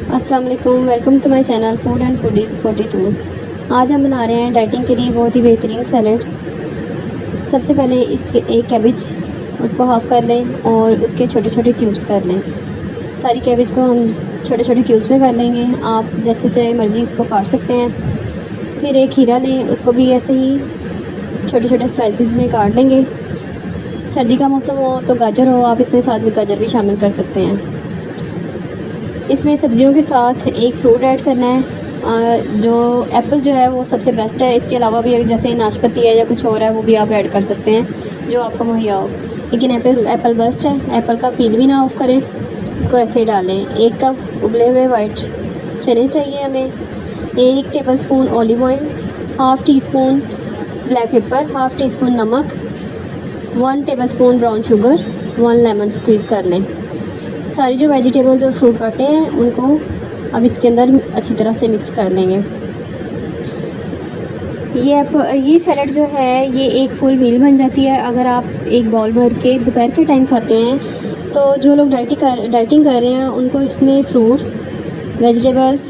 अस्सलाम वालेकुम, welcome to my channel food and foodies 42। आज हम बना रहे हैं डाइटिंग के लिए बहुत ही बेहतरीन सैलड। सबसे पहले इसके एक कैबेज उसको हाफ़ कर लें और उसके छोटे छोटे क्यूब्स कर लें। सारी कैबेज को हम छोटे छोटे क्यूब्स में कर लेंगे। आप जैसे चाहे मर्ज़ी इसको काट सकते हैं। फिर एक खीरा लें, उसको भी ऐसे ही छोटे छोटे स्लाइसिस में काट लेंगे। सर्दी का मौसम हो तो गाजर हो, आप इसमें साथ में गाजर भी शामिल कर सकते हैं। इसमें सब्जियों के साथ एक फ्रूट ऐड करना है। जो एप्पल जो है वो सबसे बेस्ट है। इसके अलावा भी जैसे नाशपाती है या कुछ और है वो भी आप ऐड कर सकते हैं जो आपको मुहैया हो, लेकिन एप्पल बेस्ट है। एप्पल का पील भी ना ऑफ करें, इसको ऐसे ही डालें। 1 कप उबले हुए वाइट चने चाहिए हमें। 1 tablespoon olive oil, half tea spoon black pepper, half tea spoon नमक, 1 tablespoon brown sugar, 1 lemon squeeze कर लें। सारी जो वेजिटेबल्स और फ्रूट काटे हैं उनको अब इसके अंदर अच्छी तरह से मिक्स कर लेंगे। ये सैलड जो है ये एक फुल मील बन जाती है अगर आप एक बाउल भर के दोपहर के टाइम खाते हैं। तो जो लोग डाइटिंग कर रहे हैं उनको इसमें फ्रूट्स, वेजिटेबल्स,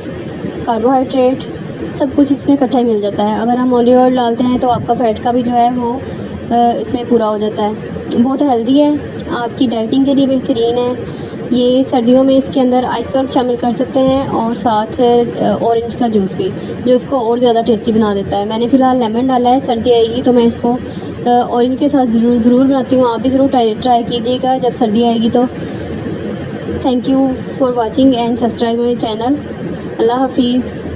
कार्बोहाइड्रेट सब कुछ इसमें इकट्ठा ही मिल जाता है। अगर हम ऑलिव ऑयल डालते हैं तो आपका फ़ैट का भी जो है वो इसमें पूरा हो जाता है। बहुत हेल्दी है, आपकी डाइटिंग के लिए बेहतरीन है। ये सर्दियों में इसके अंदर आइसबर्ग शामिल कर सकते हैं और साथ ऑरेंज का जूस भी, जो इसको और ज़्यादा टेस्टी बना देता है। मैंने फ़िलहाल लेमन डाला है, सर्दी आएगी तो मैं इसको ऑरेंज के साथ ज़रूर बनाती हूँ। आप भी ज़रूर ट्राई कीजिएगा जब सर्दी आएगी तो। Thank you for watching and subscribe my channel. अल्लाह हाफिज़।